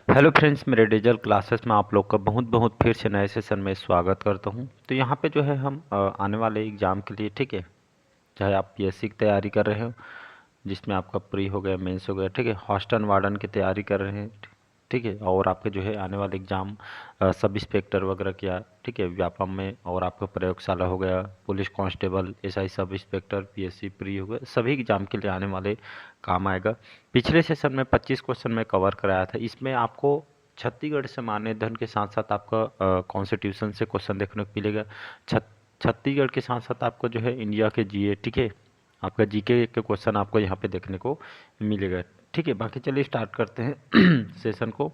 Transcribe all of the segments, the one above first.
Hello friends, मेरे digital classes में आप लोग का बहुत बहुत फिर से नए सेशन में स्वागत करता हूं। तो यहाँ पे जो है हम आने वाले एग्ज़ाम के लिए, ठीक है, चाहे आप पीएससी की तैयारी कर रहे हो जिसमें आपका प्री हो गया, मेंस हो गया, ठीक है, हॉस्टल वार्डन की तैयारी कर रहे हैं, ठीक है, और आपके जो है आने वाले एग्ज़ाम सब इंस्पेक्टर वगैरह किया, ठीक है, व्यापम में, और आपका प्रयोगशाला हो गया, police constable, SI sub inspector, PSC pre हो गया, सभी एग्ज़ाम के लिए आने वाले काम आएगा। पिछले सेशन में 25 क्वेश्चन में कवर कराया था। इसमें आपको छत्तीसगढ़ से मान्य धन के साथ साथ आपका कॉन्स्टिट्यूशन से क्वेश्चन देखने को मिलेगा। छत्तीसगढ़ के साथ साथ आपको जो है इंडिया के जीए, ठीक है, आपका जीके के क्वेश्चन आपको यहाँ पे देखने को मिलेगा, ठीक है। बाकी चलिए स्टार्ट करते हैं सेशन को।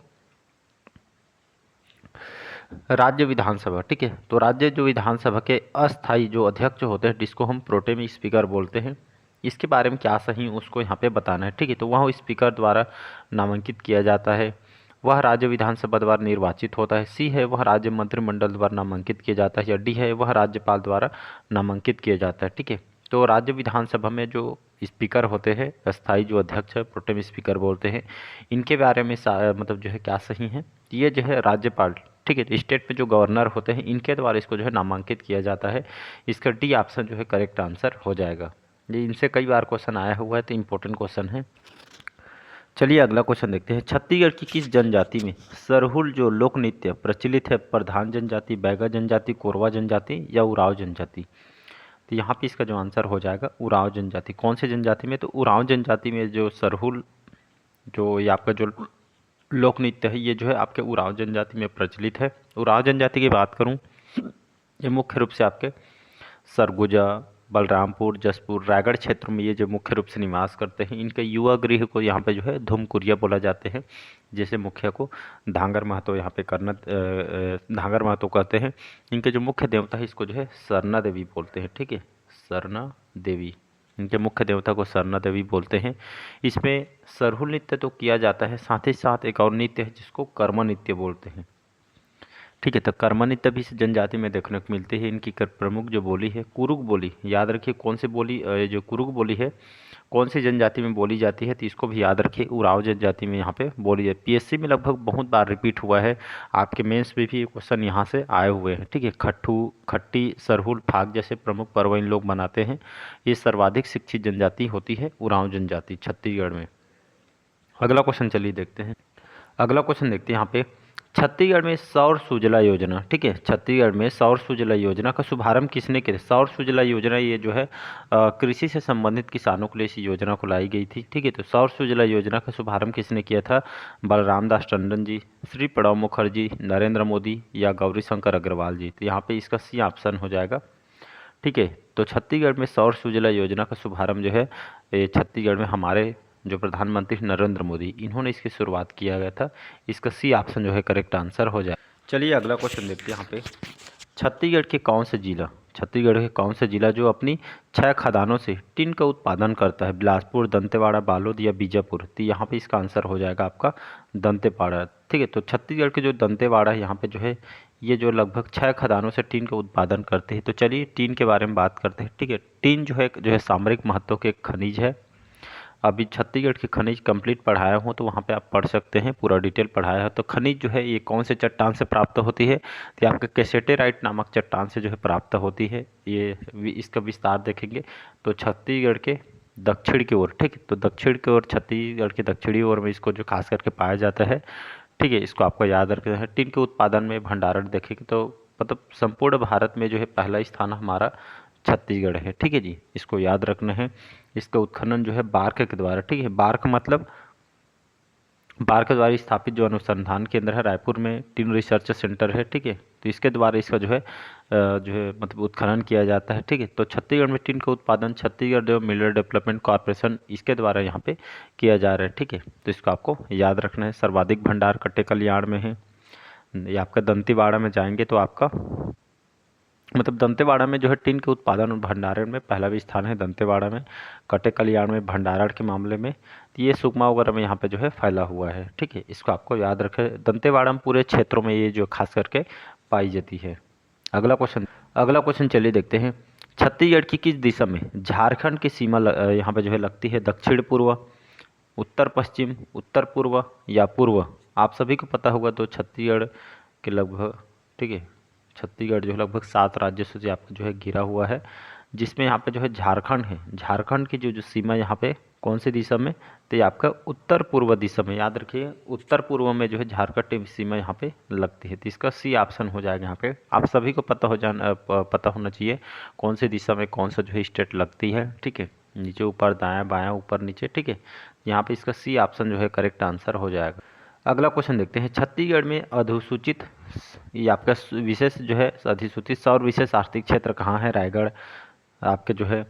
राज्य विधानसभा, ठीक है, तो राज्य जो विधानसभा के अस्थाई जो अध्यक्ष होते हैं जिसको हम प्रोटेम स्पीकर बोलते हैं, इसके बारे में क्या सही उसको यहाँ पे बताना है, ठीक है। तो वह स्पीकर द्वारा नामांकित किया जाता है। वह राज्य विधानसभा द्वारा निर्वाचित होता है। सी है वह राज्य मंत्रिमंडल द्वारा नामांकित किया जाता है। या डी है वह राज्यपाल द्वारा नामांकित किया जाता है, ठीक है। तो राज्य विधानसभा में जो स्पीकर होते हैं, अस्थाई जो अध्यक्ष है, प्रोटेम स्पीकर बोलते हैं, इनके बारे में मतलब जो है क्या सही है, ये जो है राज्यपाल, ठीक है, स्टेट पे जो गवर्नर होते हैं इनके द्वारा इसको जो है नामांकित किया जाता है। इसका डी ऑप्शन जो है करेक्ट आंसर हो जाएगा। ये इनसे कई बार क्वेश्चन आया हुआ है, तो इम्पोर्टेंट क्वेश्चन है। चलिए अगला क्वेश्चन देखते हैं। छत्तीसगढ़ की किस जनजाति में सरहुल जो लोक नृत्य प्रचलित है? प्रधान जनजाति, बैगा जनजाति, कोरवा जनजाति या उराव जनजाति? तो यहाँ पे इसका जो आंसर हो जाएगा उराव जनजाति। कौन से जनजाति में? तो उराव जनजाति में जो सरहुल, जो ये आपका जो लोक नृत्य है, ये जो है आपके उराव जनजाति में प्रचलित है। उराव जनजाति की बात करूँ, ये मुख्य रूप से आपके सरगुजा, बलरामपुर, जसपुर, रायगढ़ क्षेत्र में ये जो मुख्य रूप से निवास करते हैं। इनके युवा गृह को यहाँ पे जो है धूमकुरिया बोला जाते हैं। जैसे मुखिया को धांगर महतो यहाँ पे धांगर महतो कहते हैं। इनके जो मुख्य देवता है इसको जो है सरना देवी बोलते हैं, ठीक है, सरना देवी। इनके मुख्य देवता को सरना देवी बोलते हैं। इसमें सरहुल नृत्य तो किया जाता है, साथ ही साथ एक और नृत्य है जिसको कर्म नृत्य बोलते हैं, ठीक है। तो कर्म नृत्य भी इस जनजाति में देखने को मिलती है। इनकी प्रमुख जो बोली है कुरुक बोली, याद रखिए कौन सी बोली, जो कुरुक बोली है कौन सी जनजाति में बोली जाती है, तो इसको भी याद रखिए उराव जनजाति में यहाँ पे बोली जाती है। पीएससी में लगभग बहुत बार रिपीट हुआ है। आपके मेंस में भी क्वेश्चन यहाँ से आए हुए हैं, ठीक है। खट्टू, खट्टी, सरहुल, फाग जैसे प्रमुख पर्व इन लोग मनाते हैं। ये सर्वाधिक शिक्षित जनजाति होती है उराव जनजाति छत्तीसगढ़ में। अगला क्वेश्चन चलिए देखते हैं। अगला क्वेश्चन देखते हैं यहाँ पे। छत्तीसगढ़ में सौर सुजला योजना, ठीक है, छत्तीसगढ़ में सौर सुजला योजना का शुभारंभ किसने किया? सौर सुजला योजना ये जो है कृषि से संबंधित किसानों के लिए इस योजना को लाई गई थी, ठीक है। तो सौर सुजला योजना का शुभारंभ किसने किया था? बलराम दास टंडन जी, श्री प्रणब मुखर्जी, नरेंद्र मोदी या गौरी शंकर अग्रवाल जी? तो यहाँ पे इसका सी ऑप्शन हो जाएगा, ठीक है। तो छत्तीसगढ़ में सौर सुजला योजना का शुभारंभ जो है ये छत्तीसगढ़ में हमारे जो प्रधानमंत्री नरेंद्र मोदी, इन्होंने इसकी शुरुआत किया गया था। इसका सी ऑप्शन जो है करेक्ट आंसर हो जाए। चलिए अगला क्वेश्चन देखते हैं यहाँ पे। छत्तीसगढ़ के कौन से जिला, छत्तीसगढ़ के कौन से जिला जो अपनी 6 खदानों से टिन का उत्पादन करता है? बिलासपुर, दंतेवाड़ा, बालोद या बीजापुर? तो यहाँ पे इसका आंसर हो जाएगा आपका दंतेवाड़ा, ठीक है। तो छत्तीसगढ़ के जो दंतेवाड़ा है यहाँ पे जो है ये जो लगभग 6 खदानों से टीन का उत्पादन करते हैं। तो चलिए टीन के बारे में बात करते हैं, ठीक है। टीन जो है सामरिक महत्व के एक खनिज है। अभी छत्तीसगढ़ के खनिज कंप्लीट पढ़ाया हूँ, तो वहाँ पे आप पढ़ सकते हैं, पूरा डिटेल पढ़ाया है। तो खनिज जो है ये कौन से चट्टान से प्राप्त होती है? तो आपके कैसेटेराइट नामक चट्टान से जो है प्राप्त होती है। ये इसका विस्तार देखेंगे तो छत्तीसगढ़ के दक्षिण की ओर, ठीक है, तो दक्षिण की ओर, छत्तीसगढ़ के दक्षिणी ओर में इसको जो खास करके पाया जाता है, ठीक है। इसको आपको याद रखना है। टिन के उत्पादन में भंडारण देखेंगे तो मतलब संपूर्ण भारत में जो है पहला स्थान हमारा छत्तीसगढ़ है, ठीक है जी, इसको याद रखना है। इसका उत्खनन जो है बार्क के द्वारा, ठीक है, बार्क मतलब बार्क के द्वारा स्थापित जो अनुसंधान केंद्र है रायपुर में, टिन रिसर्च सेंटर है, ठीक है। तो इसके द्वारा इसका जो है मतलब उत्खनन किया जाता है, ठीक है। तो छत्तीसगढ़ में टिन का उत्पादन छत्तीसगढ़ जो मिनरल डेवलपमेंट कॉर्पोरेशन इसके द्वारा यहाँ पे किया जा रहा है, ठीक है। तो इसको आपको याद रखना है। सर्वाधिक भंडार कट्टे कल्याण में है। ये आपका दंतेवाड़ा में जाएंगे तो आपका मतलब दंतेवाड़ा में जो है टिन के उत्पादन और भंडारण में पहला भी स्थान है दंतेवाड़ा में। कटे कल्याण में भंडारण के मामले में, तो ये सुकमा वगैरह में यहाँ पे जो है फैला हुआ है, ठीक है। इसको आपको याद रखें। दंतेवाड़ा में पूरे क्षेत्रों में ये जो खास करके पाई जाती है। अगला क्वेश्चन चलिए देखते हैं। छत्तीसगढ़ की किस दिशा में झारखंड की सीमा यहाँ पे जो है लगती है? दक्षिण पूर्व, उत्तर पश्चिम, उत्तर पूर्व या पूर्व? आप सभी को पता होगा तो छत्तीसगढ़ के लगभग, ठीक है, छत्तीसगढ़ जो है लगभग 7 राज्यों से जो आपका जो है घिरा हुआ है, जिसमें यहाँ पे जो है झारखंड है। झारखंड की जो जो सीमा यहाँ पे कौन सी दिशा में, तो ये आपका उत्तर पूर्व दिशा में, याद रखिए उत्तर पूर्व में जो है झारखंड की सीमा यहाँ पे लगती है। तो इसका सी ऑप्शन हो जाएगा यहाँ पे। आप सभी को पता होना चाहिए कौन सी दिशा में कौन सा जो है स्टेट लगती है, ठीक है, नीचे ऊपर दायां बायां ऊपर नीचे, ठीक है। यहाँ पे इसका सी ऑप्शन जो है करेक्ट आंसर हो जाएगा। अगला क्वेश्चन देखते हैं, छत्तीसगढ़ में अधिसूचित, ये आपका विशेष जो है अधिसूचित सौर विशेष आर्थिक क्षेत्र कहाँ है? रायगढ़, आपके जो है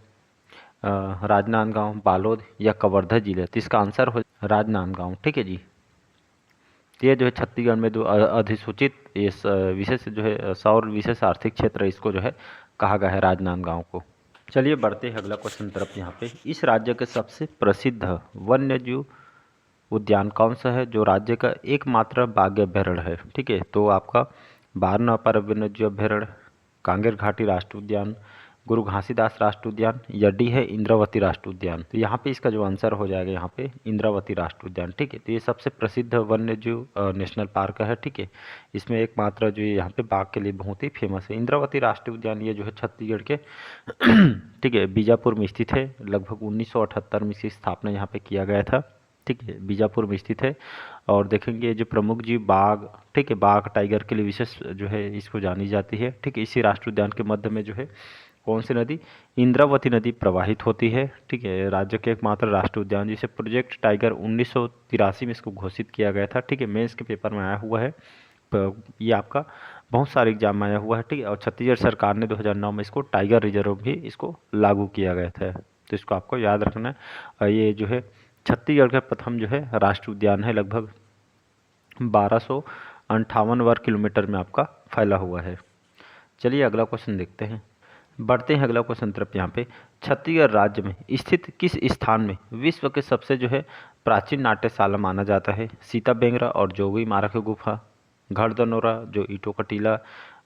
राजनांदगांव, बालोद या कवर्धा जिले। तो इसका आंसर हो राजनांदगांव, ठीक है जी। तो ये जो है छत्तीसगढ़ में जो अधिसूचित ये विशेष जो है सौर विशेष आर्थिक क्षेत्र, इसको जो है कहा गया है राजनांदगांव को। चलिए बढ़ते हैं अगला क्वेश्चन तरफ। यहाँ पे इस राज्य के सबसे प्रसिद्ध वन्यजीव उद्यान कौन सा है, जो राज्य का एकमात्र बाघ अभ्यारण्य है? ठीक है, तो आपका बारनापार वन्यजीव अभ्यारण्य, कांगेर घाटी राष्ट्रीय उद्यान, गुरु घासीदास राष्ट्रीय उद्यान या डी है इंद्रावती राष्ट्रीय उद्यान। तो यहाँ पे इसका जो आंसर हो जाएगा यहाँ पे इंद्रावती राष्ट्रीय उद्यान, ठीक है। तो ये सबसे प्रसिद्ध वन्यजीव नेशनल पार्क है, ठीक है। इसमें एकमात्र जो यहाँ पे बाघ के लिए बहुत ही फेमस है इंद्रावती राष्ट्रीय उद्यान। ये जो है छत्तीसगढ़ के ठीक है बीजापुर में स्थित है। लगभग 1978 में इसकी स्थापना यहाँ पे किया गया था, ठीक है, बीजापुर में स्थित है। और देखेंगे जो प्रमुख जीव बाघ, ठीक है, बाघ टाइगर के लिए विशेष जो है इसको जानी जाती है, ठीक है। इसी राष्ट्रीय उद्यान के मध्य में जो है कौन सी नदी, इंद्रावती नदी प्रवाहित होती है, ठीक है। राज्य के एकमात्र राष्ट्रीय उद्यान, जिसे प्रोजेक्ट टाइगर 1983 में इसको घोषित किया गया था, ठीक है। मेंस के पेपर में आया हुआ है, ये आपका बहुत सारे एग्जाम में आया हुआ है, ठीक है। और छत्तीसगढ़ सरकार ने 2009 में इसको टाइगर रिजर्व भी इसको लागू किया गया था, तो इसको आपको याद रखना है। ये जो है छत्तीसगढ़ का प्रथम जो है राष्ट्रीय उद्यान है, लगभग 1258 वर्ग किलोमीटर में आपका फैला हुआ है। चलिए अगला क्वेश्चन देखते हैं, बढ़ते हैं अगला क्वेश्चन तरफ। यहाँ पे छत्तीसगढ़ राज्य में स्थित किस स्थान में विश्व के सबसे जो है प्राचीन नाट्यशाला माना जाता है? सीता बेंगरा और जोगी मारा की गुफा, घड़दनोरा जो ईटों का टीला,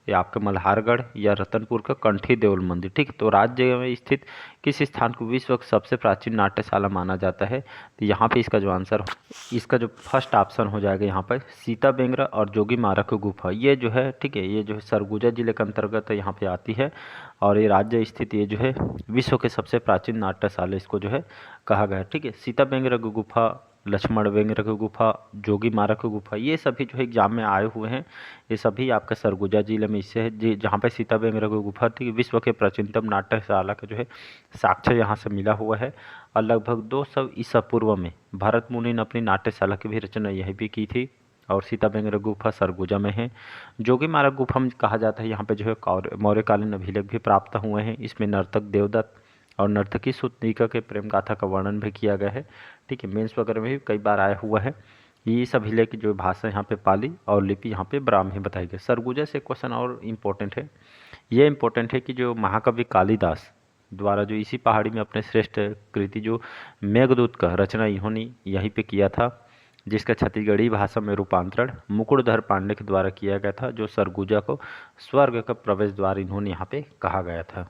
या आपके मल्हारगढ़ या रतनपुर का कंठी देउल मंदिर, ठीक। तो राज्य में स्थित किस स्थान को विश्व का सबसे प्राचीन नाट्यशाला माना जाता है? तो यहाँ पे इसका जो आंसर, इसका जो फर्स्ट ऑप्शन हो जाएगा यहाँ पर सीता बेंगरा और जोगी मारा की गुफा। ये जो है, ठीक है, ये जो है सरगुजा जिले के अंतर्गत यहाँ पे आती है। और ये राज्य स्थित ये जो है विश्व के सबसे प्राचीन नाट्यशाला इसको जो है कहा गया है, ठीक है। सीता बेंगरा की गुफा, लक्ष्मण बेंगरा की गुफा, जोगी मारा की गुफा, ये सभी जो है एग्जाम में आए हुए हैं। ये सभी आपका सरगुजा जिले में इससे है, जहाँ पे सीता बेंगरा की गुफा थी, विश्व के प्राचीनतम नाट्यशाला का जो है साक्ष्य यहाँ से मिला हुआ है। और लगभग 200 ईसा पूर्व में भरत मुनि ने अपनी नाट्यशाला की भी रचना यही भी की थी। और सीता बेंगरा गुफा सरगुजा में है। जोगी मारा गुफा में कहा जाता है यहाँ पे जो है मौर्यकालीन अभिलेख भी प्राप्त हुए हैं। इसमें नर्तक देवदत्त और नर्तकी सुतनिका के प्रेम गाथा का वर्णन भी किया गया है, ठीक है। मेंस वगैरह में भी कई बार आया हुआ है। ये सब अभिलेख की जो भाषा यहाँ पे पाली और लिपि यहाँ पे ब्राह्मी बताई गई। सरगुजा से क्वेश्चन और इम्पोर्टेंट है, ये इम्पोर्टेंट है कि जो महाकवि कालिदास द्वारा जो इसी पहाड़ी में अपने श्रेष्ठ कृति जो मेघदूत का रचना इन्होंने यहीं पे किया था, जिसका छत्तीसगढ़ी भाषा में रूपांतरण मुकुटधर पांडे के द्वारा किया गया था, जो सरगुजा को स्वर्ग का प्रवेश द्वार इन्होंने यहाँ पे कहा गया था।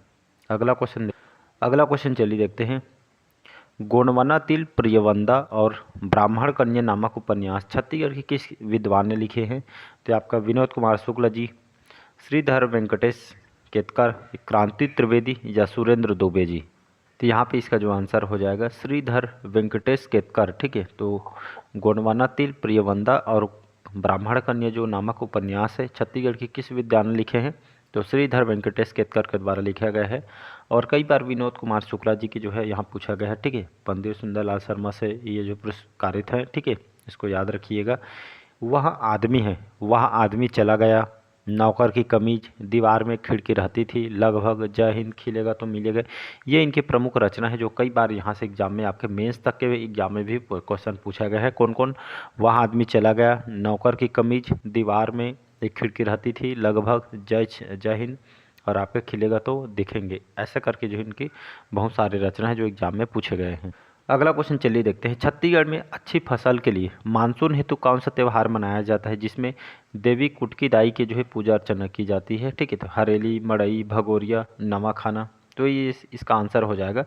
अगला क्वेश्चन चलिए देखते हैं, गोंडवाना तिल प्रियवंदा और ब्राह्मण कन्या नामक उपन्यास छत्तीसगढ़ के किस विद्वान ने लिखे हैं? तो आपका विनोद कुमार शुक्ल जी, श्रीधर वेंकटेश केतकर, क्रांति त्रिवेदी या सुरेंद्र दुबे जी। तो यहाँ पे इसका जो आंसर हो जाएगा श्रीधर वेंकटेश केतकर, ठीक है। तो गोंडवाना तिल प्रियवंदा और ब्राह्मण कन्या जो नामक उपन्यास है छत्तीसगढ़ के किस विद्वान ने लिखे हैं? तो श्रीधर वेंकटेश केतकर के द्वारा लिखा गया है। और कई बार विनोद कुमार शुक्ला जी की जो है यहाँ पूछा गया है, ठीक है। पंडित सुंदरलाल शर्मा से ये जो पुरस्कारित है, ठीक है, इसको याद रखिएगा। वह आदमी चला गया, नौकर की कमीज, दीवार में खिड़की रहती थी, लगभग, जय हिंद, खिलेगा तो मिलेगा, ये इनकी प्रमुख रचना है, जो कई बार यहाँ से एग्जाम में आपके मेंस तक के एग्जाम में भी क्वेश्चन पूछा गया है। कौन कौन? वह आदमी चला गया, नौकर की कमीज, दीवार में एक खिड़की रहती थी, लगभग, जय हिंद और आपके खिलेगा तो दिखेंगे। ऐसा करके जो इनकी बहुत सारी रचना है जो एग्जाम में पूछे गए हैं। अगला क्वेश्चन चलिए देखते हैं, छत्तीसगढ़ में अच्छी फसल के लिए मानसून हेतु कौन सा त्यौहार मनाया जाता है, जिसमें देवी कुटकी दाई की जो है पूजा अर्चना की जाती है, ठीक है। तो हरेली, मड़ई, भगोरिया, नवा खाना। तो ये इसका आंसर हो जाएगा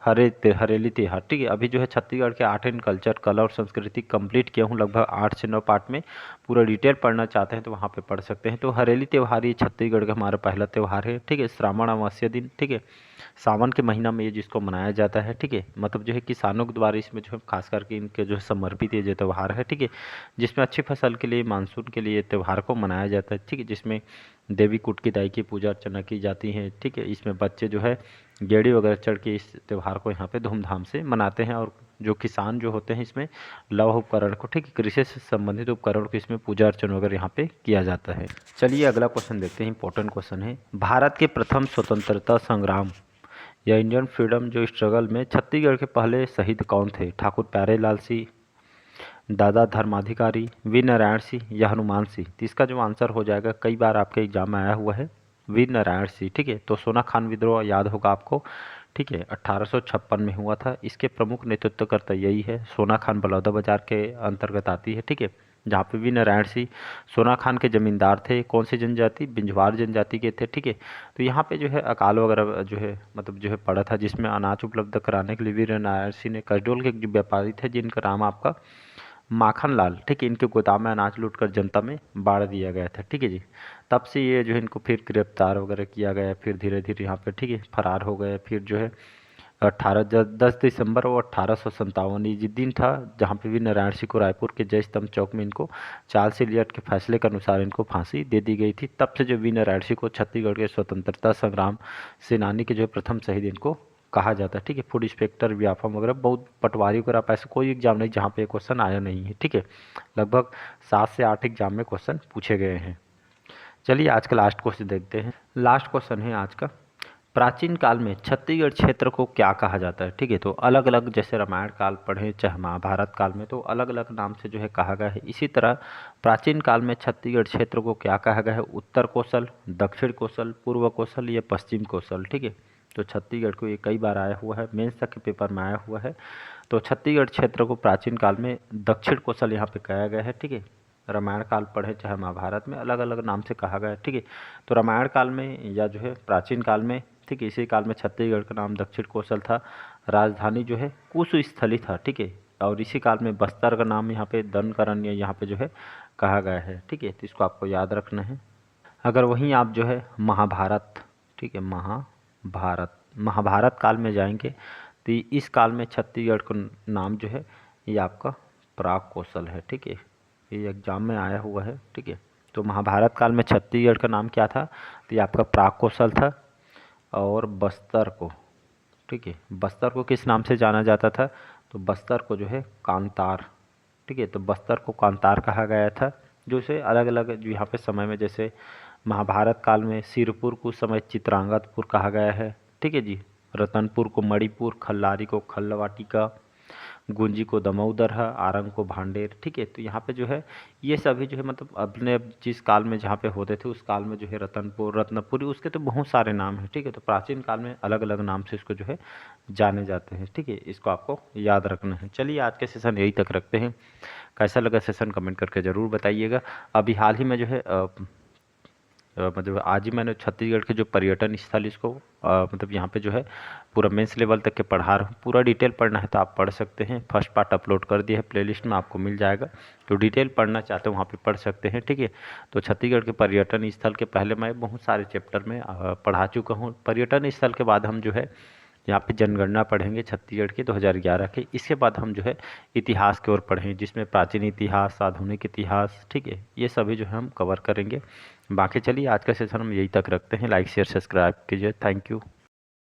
हरेली त्योहार, ठीक है। अभी जो है छत्तीसगढ़ के आर्ट एंड कल्चर, कला और संस्कृति कंप्लीट किया हूँ लगभग 8 से 9 पार्ट में। पूरा डिटेल पढ़ना चाहते हैं तो वहाँ पे पढ़ सकते हैं। तो हरेली त्योहार ये छत्तीसगढ़ का हमारा पहला त्यौहार है, ठीक है। श्रावण अमावस्या दिन, ठीक है, सावन के महीना में ये जिसको मनाया जाता है, ठीक है। मतलब जो है किसानों के द्वारा इसमें जो है खास करके इनके जो है समर्पित ये जो त्यौहार है, ठीक है, जिसमें अच्छी फसल के लिए, मानसून के लिए त्यौहार को मनाया जाता है, ठीक है। जिसमें देवी कुट की दाई की पूजा अर्चना की जाती है, ठीक है। इसमें बच्चे जो है गेड़ी वगैरह चढ़ के इस त्यौहार को यहाँ पे धूमधाम से मनाते हैं। और जो किसान जो होते हैं इसमें लौह उपकरण को, ठीक है, कृषि से संबंधित उपकरण को इसमें पूजा अर्चना वगैरह यहाँ पे किया जाता है। चलिए अगला क्वेश्चन देखते हैं, इंपॉर्टेंट क्वेश्चन है। भारत के प्रथम स्वतंत्रता संग्राम या इंडियन फ्रीडम जो स्ट्रगल में छत्तीसगढ़ के पहले शहीद कौन थे? ठाकुर प्यारेलाल सिंह, दादा धर्माधिकारी, वीर नारायण सिंह या हनुमान सिंह? तो इसका जो आंसर हो जाएगा, कई बार आपके एग्जाम में आया हुआ है, वीर नारायण सिंह, ठीक है। तो सोना खान विद्रोह याद होगा आपको, ठीक है, 1856 में हुआ था। इसके प्रमुख नेतृत्वकर्ता यही है। सोना खान बलौदाबाजार के अंतर्गत आती है, ठीक है, जहाँ पे वीर नारायण सिंह सोना खान के जमींदार थे। कौन सी जनजाति? बिंजवार जनजाति के थे, ठीक है। तो यहाँ पे जो है अकाल वगैरह जो है मतलब जो है पड़ा था, जिसमें अनाज उपलब्ध कराने के लिए वीर नारायण सिंह ने कसडोल के जो व्यापारी थे जिनका नाम आपका माखन लाल, ठीक है, इनके गोदाम में अनाज लूटकर जनता में बांट दिया गया था, ठीक है जी। तब से ये जो है इनको फिर गिरफ्तार वगैरह किया गया, फिर धीरे धीरे यहाँ पे, ठीक है, फरार हो गए। फिर जो है 10 दिसंबर और 1857 ये दिन था जहाँ पे वीर नारायण सिंह को रायपुर के जय स्तंभ चौक में इनको चार्ल्स एलियट के फैसले के अनुसार इनको फांसी दे दी गई थी। तब से जो वीर नारायण सिंह को छत्तीसगढ़ के स्वतंत्रता संग्राम सेनानी के जो प्रथम शहीद इनको कहा जाता है, ठीक है। फूड इंस्पेक्टर, व्यापम वगैरह बहुत पटवारी वगैरह आप ऐसे कोई एग्जाम नहीं जहाँ पे क्वेश्चन आया नहीं है, ठीक है। लगभग 7 से 8 एग्जाम में क्वेश्चन पूछे गए हैं। चलिए आज का लास्ट क्वेश्चन देखते हैं। लास्ट क्वेश्चन है आज का, प्राचीन काल में छत्तीसगढ़ क्षेत्र को क्या कहा जाता है? ठीक है, तो अलग अलग, जैसे रामायण काल पढ़े चाहे महाभारत काल में, तो अलग अलग नाम से जो है कहा गया है। इसी तरह प्राचीन काल में छत्तीसगढ़ क्षेत्र को क्या कहा गया है? उत्तर कोसल, दक्षिण कोसल, पूर्व कोसल या पश्चिम कोसल, ठीक है। तो छत्तीसगढ़ को ये कई बार आया हुआ है, मेंस तक के पेपर में आया हुआ है। तो छत्तीसगढ़ क्षेत्र को प्राचीन काल में दक्षिण कोसल यहाँ पे कहा गया है, ठीक है। रामायण काल पढ़े चाहे महाभारत में, अलग अलग नाम से कहा गया है, ठीक है। तो रामायण काल में या जो है प्राचीन काल में, ठीक है, इसी काल में छत्तीसगढ़ का नाम दक्षिण कोसल था। राजधानी जो है कुशस्थली था, ठीक है। और इसी काल में बस्तर का नाम यहाँ पे दनकरन या यहाँ पे जो है कहा गया है, ठीक है। तो इसको आपको याद रखना है। अगर वहीं आप जो है महाभारत, ठीक है, महाभारत काल में जाएंगे तो इस काल में छत्तीसगढ़ का नाम जो है ये आपका प्राग कौशल है, ठीक है। ये एग्जाम में आया हुआ है, ठीक है। तो महाभारत काल में छत्तीसगढ़ का नाम क्या था? तो ये आपका प्राग कौशल था। और बस्तर को, ठीक है, बस्तर को किस नाम से जाना जाता था? तो बस्तर को जो है कांतार, ठीक है। तो बस्तर को कांतार कहा गया था। जो से अलग अलग जो यहाँ पे समय में, जैसे महाभारत काल में सिरपुर को उस समय चित्रांगतपुर कहा गया है, ठीक है जी। रतनपुर को मणिपुर, खल्लारी को खल्लवाटिका, गुंजी को दमोदरहा, आरंग को भांडेर, ठीक है। तो यहाँ पे जो है ये सभी जो है मतलब अपने जिस काल में जहाँ पे होते थे उस काल में जो है रतनपुर, रत्नपुरी, उसके तो बहुत सारे नाम हैं, ठीक है। तो प्राचीन काल में अलग अलग नाम से इसको जो है जाने जाते हैं, ठीक है। इसको आपको याद रखना है। चलिए आज के सेशन यही तक रखते हैं। कैसा लगा सेशन कमेंट करके ज़रूर बताइएगा। अभी हाल ही में जो है मतलब आज ही मैंने छत्तीसगढ़ के जो पर्यटन स्थल इसको मतलब यहाँ पे जो है पूरा मेंस लेवल तक के पढ़ा रहा हूँ। पूरा डिटेल पढ़ना है तो आप पढ़ सकते हैं। फर्स्ट पार्ट अपलोड कर दिया है, प्लेलिस्ट में आपको मिल जाएगा। तो डिटेल पढ़ना चाहते हो वहाँ पे पढ़ सकते हैं, ठीक है। तो छत्तीसगढ़ के पर्यटन स्थल के पहले मैं बहुत सारे चैप्टर में पढ़ा चुका हूँ। पर्यटन स्थल के बाद हम जो है यहाँ पे जनगणना पढ़ेंगे छत्तीसगढ़ की 2011 के। इसके बाद हम जो है इतिहास की ओर पढ़ेंगे, जिसमें प्राचीन इतिहास, आधुनिक इतिहास, ठीक है, ये सभी जो है हम कवर करेंगे। बाकी चलिए आज का सेशन हम यही तक रखते हैं। लाइक शेयर सब्सक्राइब कीजिए। Thank you.